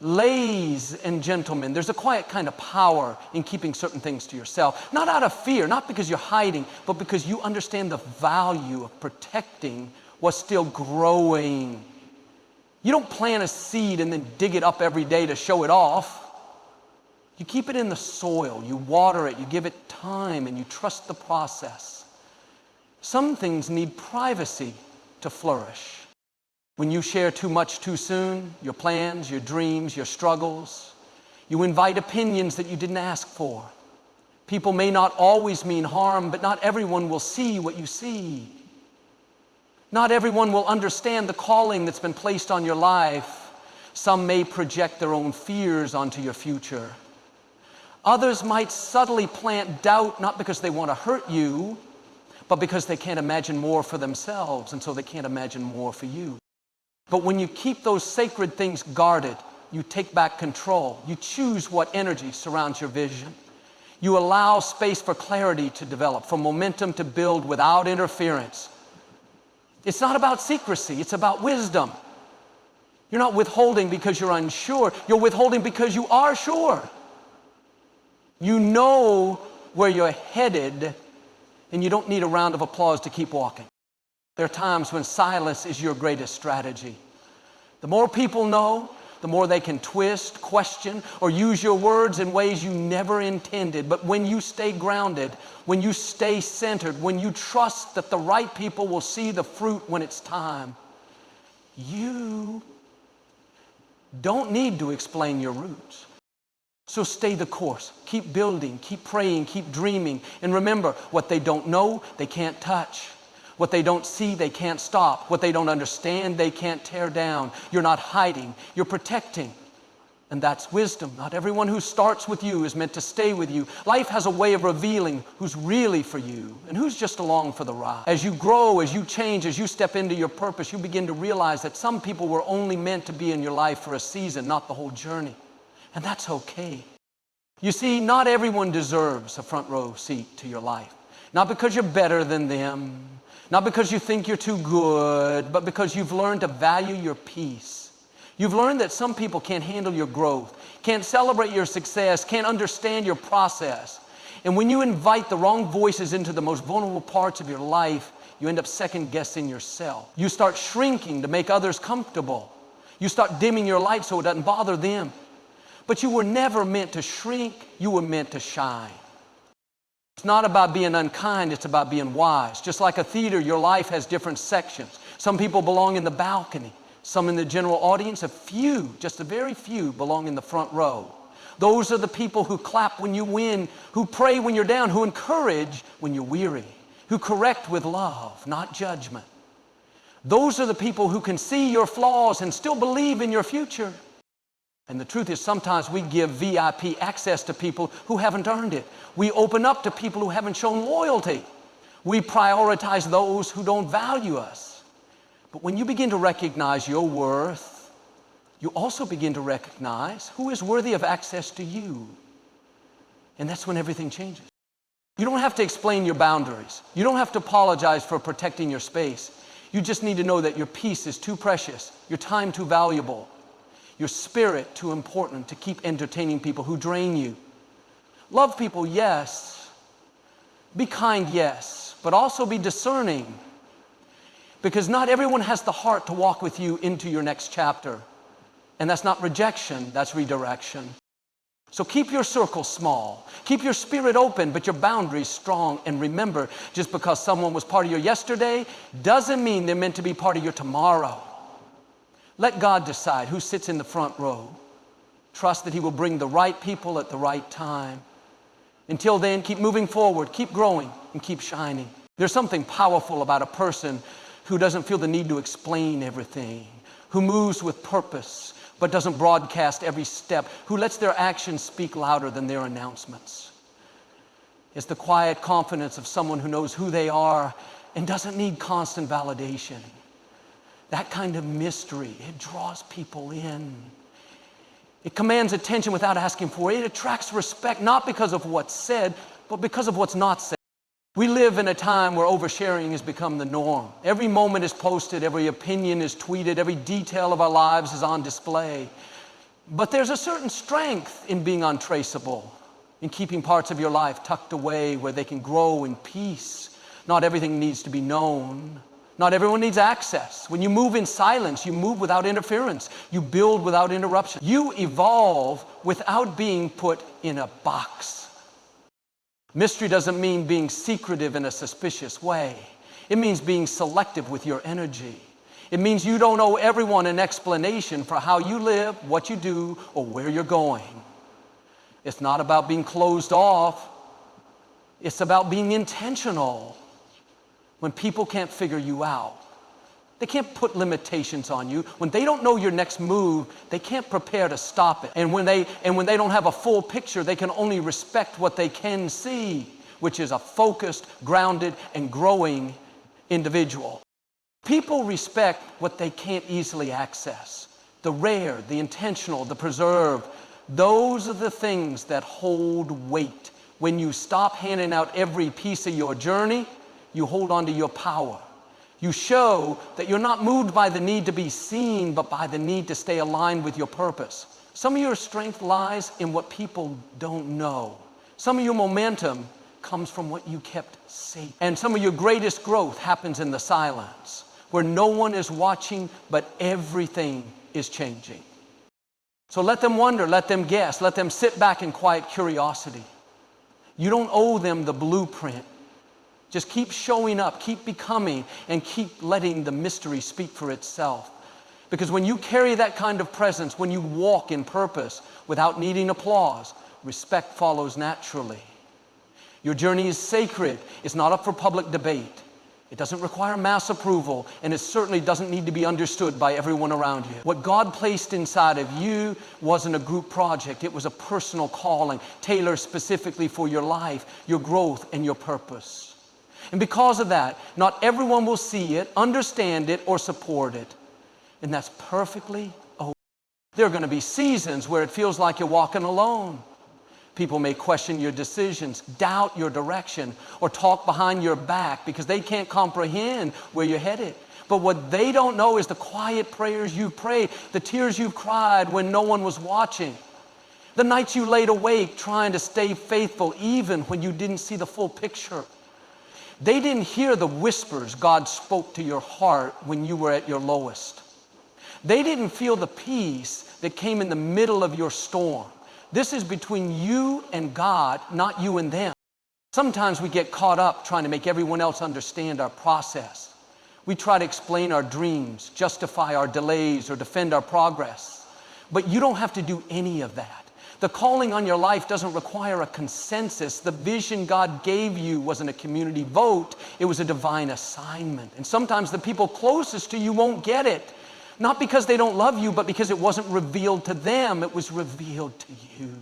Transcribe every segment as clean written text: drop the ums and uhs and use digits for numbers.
Ladies and gentlemen, there's a quiet kind of power in keeping certain things to yourself. Not out of fear, not because you're hiding, but because you understand the value of protecting what's still growing. You don't plant a seed and then dig it up every day to show it off. You keep it in the soil, you water it, you give it time, and you trust the process. Some things need privacy to flourish. When you share too much too soon, your plans, your dreams, your struggles, you invite opinions that you didn't ask for. People may not always mean harm, but not everyone will see what you see. Not everyone will understand the calling that's been placed on your life. Some may project their own fears onto your future. Others might subtly plant doubt, not because they want to hurt you, but because they can't imagine more for themselves, and so they can't imagine more for you. But when you keep those sacred things guarded, you take back control. You choose what energy surrounds your vision. You allow space for clarity to develop, for momentum to build without interference. It's not about secrecy, it's about wisdom. You're not withholding because you're unsure. You're withholding because you are sure. You know where you're headed, and you don't need a round of applause to keep walking. There are times when silence is your greatest strategy. The more people know, the more they can twist, question, or use your words in ways you never intended. But when you stay grounded, when you stay centered, when you trust that the right people will see the fruit when it's time, you don't need to explain your roots. So stay the course. Keep building, keep praying, keep dreaming. And remember, what they don't know, they can't touch. What they don't see, they can't stop. What they don't understand, they can't tear down. You're not hiding, you're protecting. And that's wisdom. Not everyone who starts with you is meant to stay with you. Life has a way of revealing who's really for you and who's just along for the ride. As you grow, as you change, as you step into your purpose, you begin to realize that some people were only meant to be in your life for a season, not the whole journey. And that's okay. You see, not everyone deserves a front row seat to your life. Not because you're better than them, not because you think you're too good, but because you've learned to value your peace. You've learned that some people can't handle your growth, can't celebrate your success, can't understand your process. And when you invite the wrong voices into the most vulnerable parts of your life, you end up second-guessing yourself. You start shrinking to make others comfortable. You start dimming your light so it doesn't bother them. But you were never meant to shrink, you were meant to shine. It's not about being unkind, it's about being wise. Just like a theater, your life has different sections. Some people belong in the balcony, some in the general audience, a few, just a very few, belong in the front row. Those are the people who clap when you win, who pray when you're down, who encourage when you're weary, who correct with love, not judgment. Those are the people who can see your flaws and still believe in your future. And the truth is, sometimes we give VIP access to people who haven't earned it. We open up to people who haven't shown loyalty. We prioritize those who don't value us. But when you begin to recognize your worth, you also begin to recognize who is worthy of access to you. And that's when everything changes. You don't have to explain your boundaries. You don't have to apologize for protecting your space. You just need to know that your peace is too precious, your time too valuable, your spirit too important to keep entertaining people who drain you. Love people, yes. Be kind, yes. But also be discerning. Because not everyone has the heart to walk with you into your next chapter. And that's not rejection, that's redirection. So keep your circle small. Keep your spirit open, but your boundaries strong. And remember, just because someone was part of your yesterday doesn't mean they're meant to be part of your tomorrow. Let God decide who sits in the front row. Trust that He will bring the right people at the right time. Until then, keep moving forward, keep growing, and keep shining. There's something powerful about a person who doesn't feel the need to explain everything, who moves with purpose, but doesn't broadcast every step, who lets their actions speak louder than their announcements. It's the quiet confidence of someone who knows who they are and doesn't need constant validation. That kind of mystery, it draws people in. It commands attention without asking for it. It attracts respect, not because of what's said, but because of what's not said. We live in a time where oversharing has become the norm. Every moment is posted, every opinion is tweeted, every detail of our lives is on display. But there's a certain strength in being untraceable, in keeping parts of your life tucked away where they can grow in peace. Not everything needs to be known. Not everyone needs access. When you move in silence, you move without interference. You build without interruption. You evolve without being put in a box. Mystery doesn't mean being secretive in a suspicious way. It means being selective with your energy. It means you don't owe everyone an explanation for how you live, what you do, or where you're going. It's not about being closed off. It's about being intentional. When people can't figure you out, they can't put limitations on you. When they don't know your next move, they can't prepare to stop it. And when they don't have a full picture, they can only respect what they can see, which is a focused, grounded, and growing individual. People respect what they can't easily access. The rare, the intentional, the preserved. Those are the things that hold weight. When you stop handing out every piece of your journey, you hold on to your power. You show that you're not moved by the need to be seen, but by the need to stay aligned with your purpose. Some of your strength lies in what people don't know. Some of your momentum comes from what you kept safe. And some of your greatest growth happens in the silence, where no one is watching, but everything is changing. So let them wonder, let them guess, let them sit back in quiet curiosity. You don't owe them the blueprint. Just keep showing up, keep becoming, and keep letting the mystery speak for itself. Because when you carry that kind of presence, when you walk in purpose without needing applause, respect follows naturally. Your journey is sacred. It's not up for public debate. It doesn't require mass approval, and it certainly doesn't need to be understood by everyone around you. What God placed inside of you wasn't a group project. It was a personal calling, tailored specifically for your life, your growth, and your purpose. And because of that, not everyone will see it, understand it, or support it. And that's perfectly okay. There are going to be seasons where it feels like you're walking alone. People may question your decisions, doubt your direction, or talk behind your back because they can't comprehend where you're headed. But what they don't know is the quiet prayers you prayed, the tears you cried when no one was watching, the nights you laid awake trying to stay faithful even when you didn't see the full picture. They didn't hear the whispers God spoke to your heart when you were at your lowest. They didn't feel the peace that came in the middle of your storm. This is between you and God, not you and them. Sometimes we get caught up trying to make everyone else understand our process. We try to explain our dreams, justify our delays, or defend our progress. But you don't have to do any of that. The calling on your life doesn't require a consensus. The vision God gave you wasn't a community vote. It was a divine assignment. And sometimes the people closest to you won't get it. Not because they don't love you, but because it wasn't revealed to them. It was revealed to you.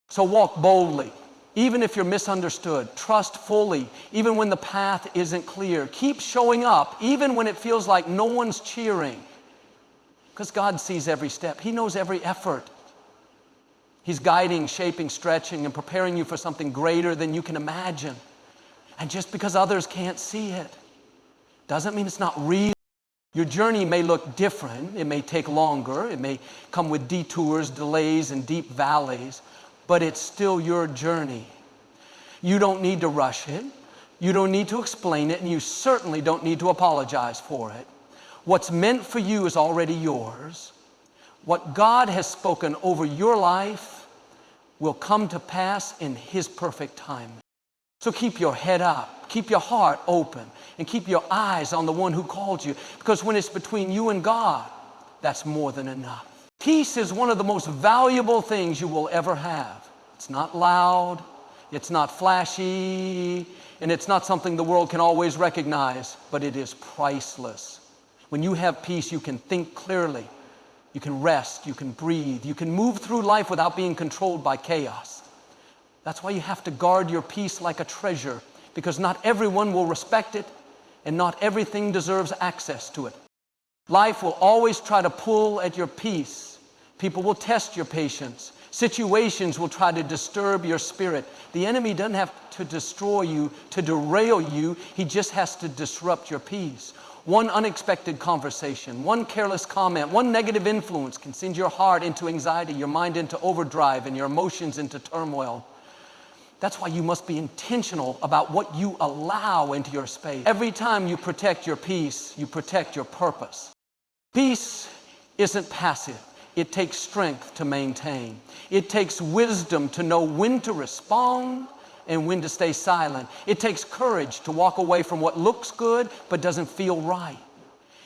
So walk boldly, even if you're misunderstood. Trust fully, even when the path isn't clear. Keep showing up, even when it feels like no one's cheering. Because God sees every step. He knows every effort. He's guiding, shaping, stretching, and preparing you for something greater than you can imagine. And just because others can't see it doesn't mean it's not real. Your journey may look different. It may take longer. It may come with detours, delays, and deep valleys, but it's still your journey. You don't need to rush it. You don't need to explain it, and you certainly don't need to apologize for it. What's meant for you is already yours. What God has spoken over your life will come to pass in His perfect time. So keep your head up, keep your heart open, and keep your eyes on the one who called you. Because when it's between you and God, that's more than enough. Peace is one of the most valuable things you will ever have. It's not loud, it's not flashy, and it's not something the world can always recognize, but it is priceless. When you have peace, you can think clearly. You can rest, you can breathe, you can move through life without being controlled by chaos. That's why you have to guard your peace like a treasure, because not everyone will respect it, and not everything deserves access to it. Life will always try to pull at your peace. People will test your patience. Situations will try to disturb your spirit. The enemy doesn't have to destroy you, to derail you. He just has to disrupt your peace. One unexpected conversation, one careless comment, one negative influence can send your heart into anxiety, your mind into overdrive, and your emotions into turmoil. That's why you must be intentional about what you allow into your space. Every time you protect your peace, you protect your purpose. Peace isn't passive. It takes strength to maintain. It takes wisdom to know when to respond and when to stay silent. It takes courage to walk away from what looks good but doesn't feel right.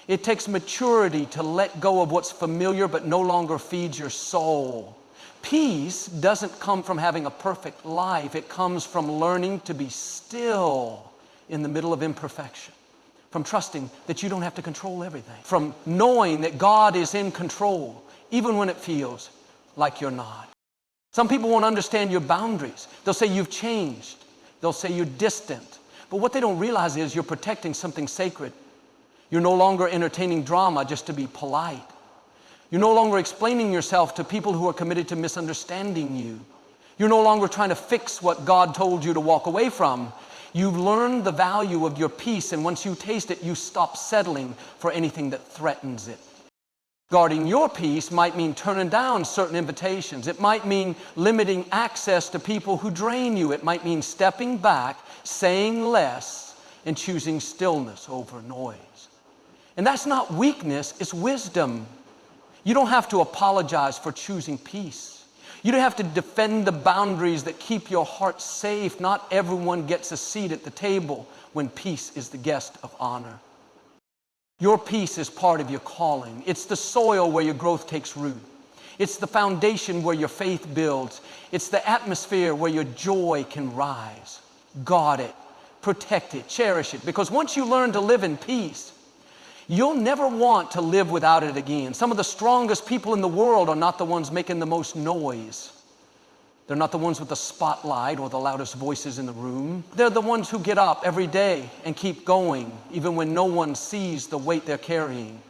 It takes maturity to let go of what's familiar but no longer feeds your soul. Peace doesn't come from having a perfect life. It comes from learning to be still in the middle of imperfection, from trusting that you don't have to control everything, from knowing that God is in control even when it feels like you're not. Some people won't understand your boundaries. They'll say you've changed. They'll say you're distant. But what they don't realize is you're protecting something sacred. You're no longer entertaining drama just to be polite. You're no longer explaining yourself to people who are committed to misunderstanding you. You're no longer trying to fix what God told you to walk away from. You've learned the value of your peace, and once you taste it, you stop settling for anything that threatens it. Guarding your peace might mean turning down certain invitations. It might mean limiting access to people who drain you. It might mean stepping back, saying less, and choosing stillness over noise. And that's not weakness, it's wisdom. You don't have to apologize for choosing peace. You don't have to defend the boundaries that keep your heart safe. Not everyone gets a seat at the table when peace is the guest of honor. Your peace is part of your calling. It's the soil where your growth takes root. It's the foundation where your faith builds. It's the atmosphere where your joy can rise. Guard it, protect it, cherish it. Because once you learn to live in peace, you'll never want to live without it again. Some of the strongest people in the world are not the ones making the most noise. They're not the ones with the spotlight or the loudest voices in the room. They're the ones who get up every day and keep going, even when no one sees the weight they're carrying.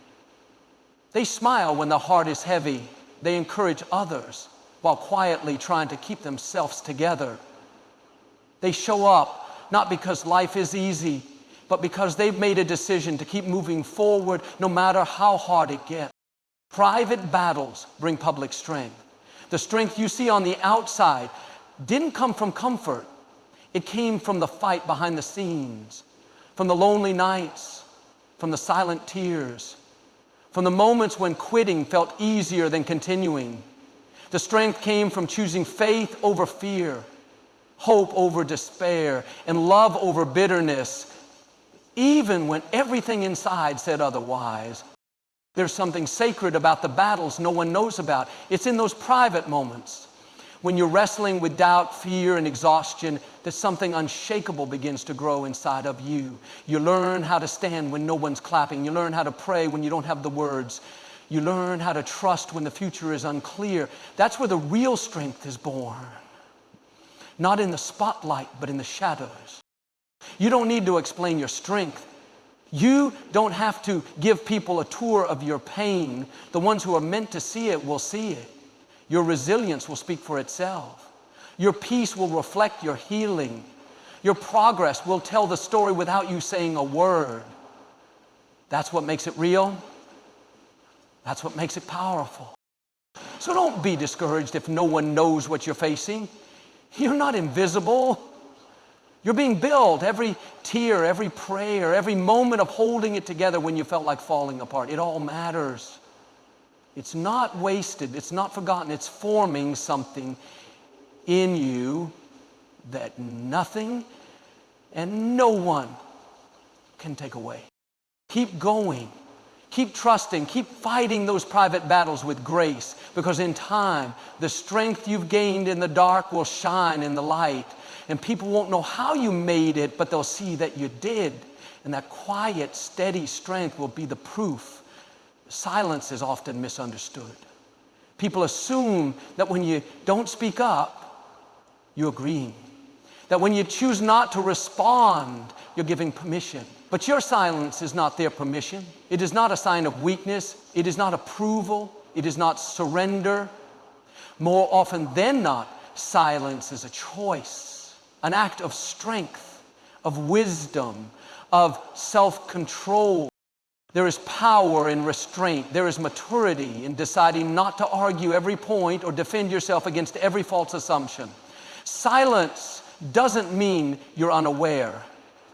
They smile when their heart is heavy. They encourage others while quietly trying to keep themselves together. They show up not because life is easy, but because they've made a decision to keep moving forward no matter how hard it gets. Private battles bring public strength. The strength you see on the outside didn't come from comfort. It came from the fight behind the scenes, from the lonely nights, from the silent tears, from the moments when quitting felt easier than continuing. The strength came from choosing faith over fear, hope over despair, and love over bitterness, even when everything inside said otherwise. There's something sacred about the battles no one knows about. It's in those private moments when you're wrestling with doubt, fear, and exhaustion that something unshakable begins to grow inside of you. You learn how to stand when no one's clapping. You learn how to pray when you don't have the words. You learn how to trust when the future is unclear. That's where the real strength is born. Not in the spotlight, but in the shadows. You don't need to explain your strength. You don't have to give people a tour of your pain. The ones who are meant to see it will see it. Your resilience will speak for itself. Your peace will reflect your healing. Your progress will tell the story without you saying a word. That's what makes it real. That's what makes it powerful. So don't be discouraged if no one knows what you're facing. You're not invisible. You're being built. Every tear, every prayer, every moment of holding it together when you felt like falling apart. It all matters. It's not wasted. It's not forgotten. It's forming something in you that nothing and no one can take away. Keep going. Keep trusting. Keep fighting those private battles with grace, because in time, the strength you've gained in the dark will shine in the light. And people won't know how you made it, but they'll see that you did. And that quiet, steady strength will be the proof. Silence is often misunderstood. People assume that when you don't speak up, you're agreeing. That when you choose not to respond, you're giving permission. But your silence is not their permission. It is not a sign of weakness. It is not approval. It is not surrender. More often than not, silence is a choice. An act of strength, of wisdom, of self-control. There is power in restraint. There is maturity in deciding not to argue every point or defend yourself against every false assumption. Silence doesn't mean you're unaware.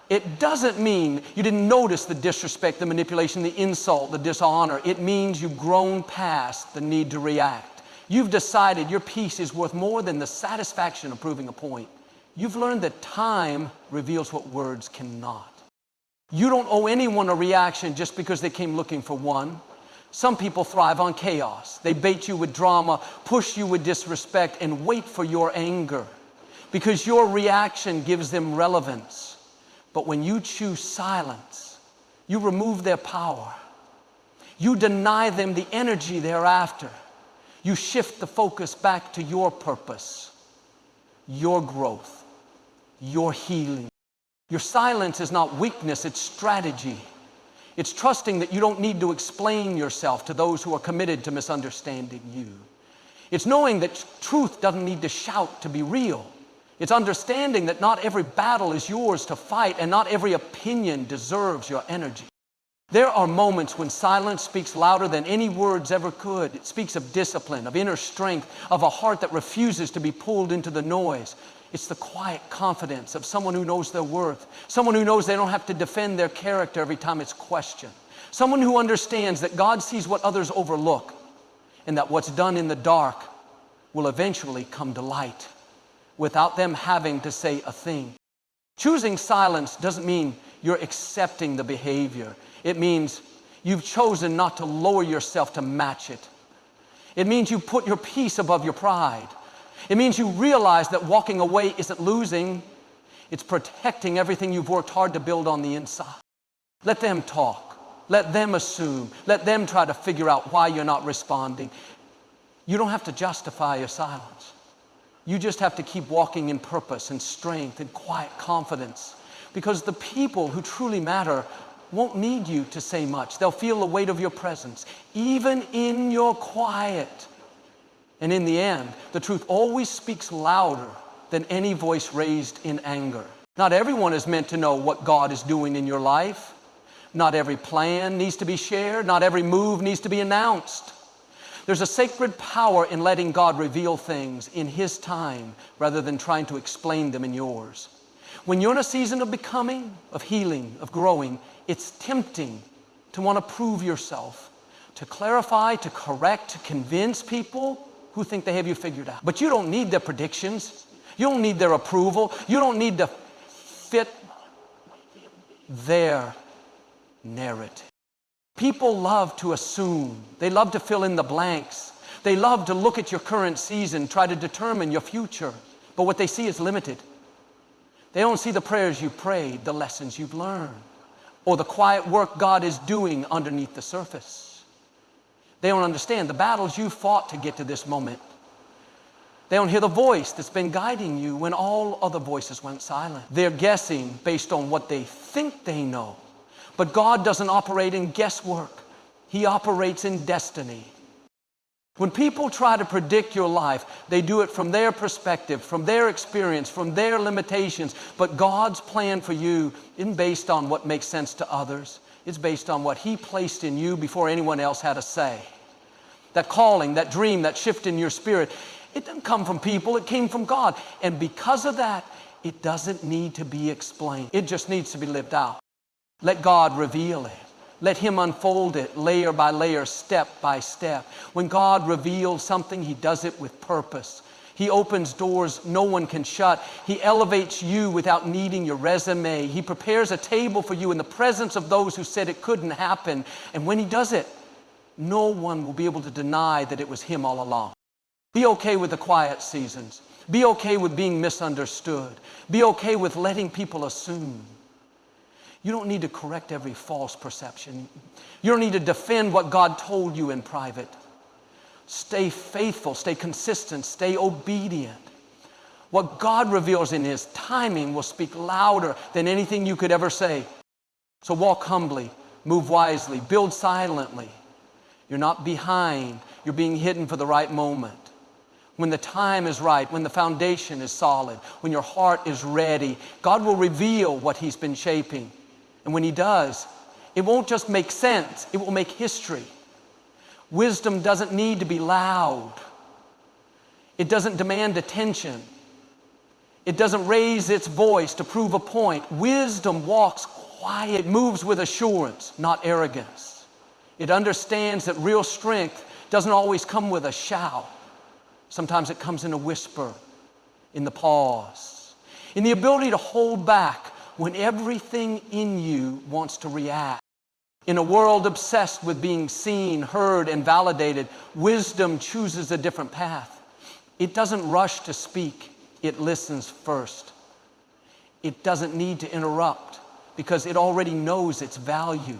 It doesn't mean you didn't notice the disrespect, the manipulation, the insult, the dishonor. It means you've grown past the need to react. You've decided your peace is worth more than the satisfaction of proving a point. You've learned that time reveals what words cannot. You don't owe anyone a reaction just because they came looking for one. Some people thrive on chaos. They bait you with drama, push you with disrespect, and wait for your anger because your reaction gives them relevance. But when you choose silence, you remove their power. You deny them the energy they're after. You shift the focus back to your purpose, your growth, your healing. Your silence is not weakness, it's strategy. It's trusting that you don't need to explain yourself to those who are committed to misunderstanding you. It's knowing that truth doesn't need to shout to be real. It's understanding that not every battle is yours to fight and not every opinion deserves your energy. There are moments when silence speaks louder than any words ever could. It speaks of discipline, of inner strength, of a heart that refuses to be pulled into the noise. It's the quiet confidence of someone who knows their worth, someone who knows they don't have to defend their character every time it's questioned, someone who understands that God sees what others overlook and that what's done in the dark will eventually come to light without them having to say a thing. Choosing silence doesn't mean you're accepting the behavior. It means you've chosen not to lower yourself to match it. It means you put your peace above your pride. It means you realize that walking away isn't losing, it's protecting everything you've worked hard to build on the inside. Let them talk. Let them assume. Let them try to figure out why you're not responding. You don't have to justify your silence. You just have to keep walking in purpose and strength and quiet confidence, because the people who truly matter won't need you to say much. They'll feel the weight of your presence, even in your quiet. And in the end, the truth always speaks louder than any voice raised in anger. Not everyone is meant to know what God is doing in your life. Not every plan needs to be shared. Not every move needs to be announced. There's a sacred power in letting God reveal things in His time rather than trying to explain them in yours. When you're in a season of becoming, of healing, of growing, it's tempting to want to prove yourself, to clarify, to correct, to convince people who think they have you figured out. But you don't need their predictions. You don't need their approval. You don't need to fit their narrative. People love to assume. They love to fill in the blanks. They love to look at your current season, try to determine your future. But what they see is limited. They don't see the prayers you prayed, the lessons you've learned, or the quiet work God is doing underneath the surface. They don't understand the battles you fought to get to this moment. They don't hear the voice that's been guiding you when all other voices went silent. They're guessing based on what they think they know. But God doesn't operate in guesswork. He operates in destiny. When people try to predict your life, they do it from their perspective, from their experience, from their limitations. But God's plan for you isn't based on what makes sense to others. It's based on what He placed in you before anyone else had a say. That calling, that dream, that shift in your spirit, it didn't come from people, it came from God. And because of that, it doesn't need to be explained. It just needs to be lived out. Let God reveal it. Let Him unfold it layer by layer, step by step. When God reveals something, He does it with purpose. He opens doors no one can shut. He elevates you without needing your resume. He prepares a table for you in the presence of those who said it couldn't happen. And when He does it, no one will be able to deny that it was Him all along. Be okay with the quiet seasons. Be okay with being misunderstood. Be okay with letting people assume. You don't need to correct every false perception. You don't need to defend what God told you in private. Stay faithful, stay consistent, stay obedient. What God reveals in His timing will speak louder than anything you could ever say. So walk humbly, move wisely, build silently. You're not behind. You're being hidden for the right moment. When the time is right, when the foundation is solid, when your heart is ready, God will reveal what He's been shaping. And when He does, It won't just make sense, it will make history. Wisdom doesn't need to be loud. It doesn't demand attention. It doesn't raise its voice to prove a point. Wisdom walks quiet, moves with assurance, not arrogance. It understands that real strength doesn't always come with a shout. Sometimes it comes in a whisper, in the pause, in the ability to hold back when everything in you wants to react. In a world obsessed with being seen, heard, and validated, wisdom chooses a different path. It doesn't rush to speak, it listens first. It doesn't need to interrupt because it already knows its value.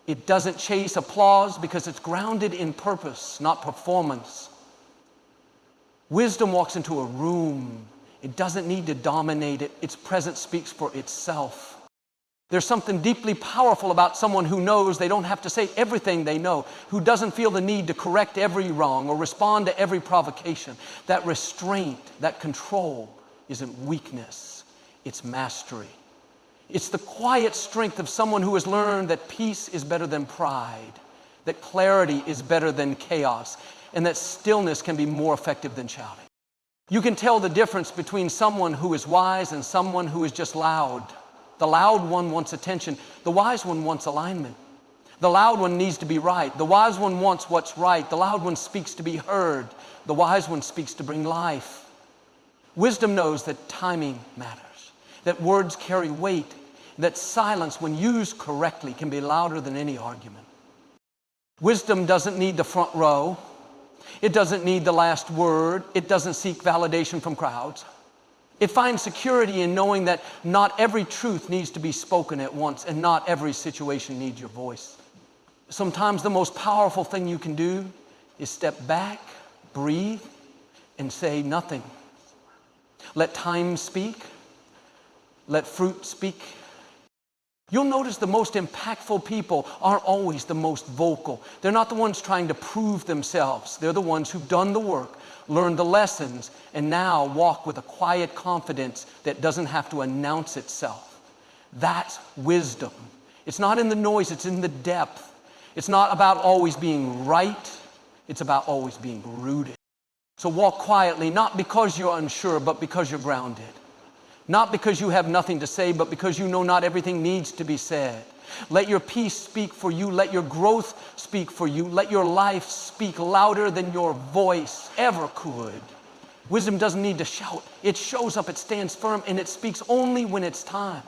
It doesn't chase applause because it's grounded in purpose, not performance. Wisdom walks into a room. It doesn't need to dominate it. Its presence speaks for itself. There's something deeply powerful about someone who knows they don't have to say everything they know, who doesn't feel the need to correct every wrong or respond to every provocation. That restraint, that control isn't weakness, it's mastery. It's the quiet strength of someone who has learned that peace is better than pride, that clarity is better than chaos, and that stillness can be more effective than shouting. You can tell the difference between someone who is wise and someone who is just loud. The loud one wants attention. The wise one wants alignment. The loud one needs to be right. The wise one wants what's right. The loud one speaks to be heard. The wise one speaks to bring life. Wisdom knows that timing matters, that words carry weight, that silence, when used correctly, can be louder than any argument. Wisdom doesn't need the front row. It doesn't need the last word. It doesn't seek validation from crowds. It finds security in knowing that not every truth needs to be spoken at once and not every situation needs your voice. Sometimes the most powerful thing you can do is step back, breathe, and say nothing. Let time speak. Let fruit speak. You'll notice the most impactful people aren't always the most vocal. They're not the ones trying to prove themselves. They're the ones who've done the work, learned the lessons, and now walk with a quiet confidence that doesn't have to announce itself. That's wisdom. It's not in the noise, it's in the depth. It's not about always being right, it's about always being rooted. So walk quietly, not because you're unsure, but because you're grounded. Not because you have nothing to say, but because you know not everything needs to be said. Let your peace speak for you. Let your growth speak for you. Let your life speak louder than your voice ever could. Wisdom doesn't need to shout. It shows up, it stands firm, and it speaks only when it's time.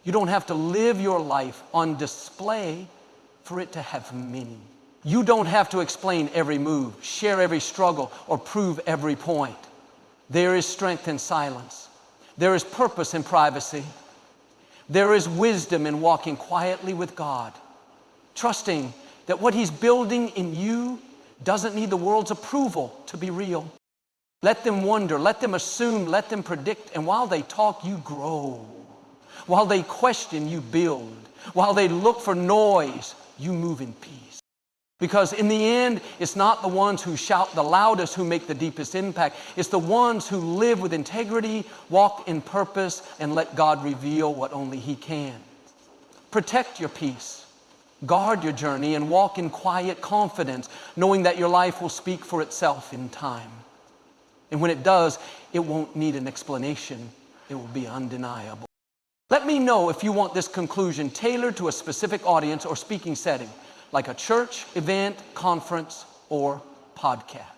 You don't have to live your life on display for it to have meaning. You don't have to explain every move, share every struggle, or prove every point. There is strength in silence. There is purpose in privacy. There is wisdom in walking quietly with God, trusting that what He's building in you doesn't need the world's approval to be real. Let them wonder, let them assume, let them predict, and while they talk, you grow. While they question, you build. While they look for noise, you move in peace. Because in the end, it's not the ones who shout the loudest who make the deepest impact. It's the ones who live with integrity, walk in purpose, and let God reveal what only He can. Protect your peace. Guard your journey and walk in quiet confidence, knowing that your life will speak for itself in time. And when it does, it won't need an explanation. It will be undeniable. Let me know if you want this conclusion tailored to a specific audience or speaking setting, like a church, event, conference, or podcast.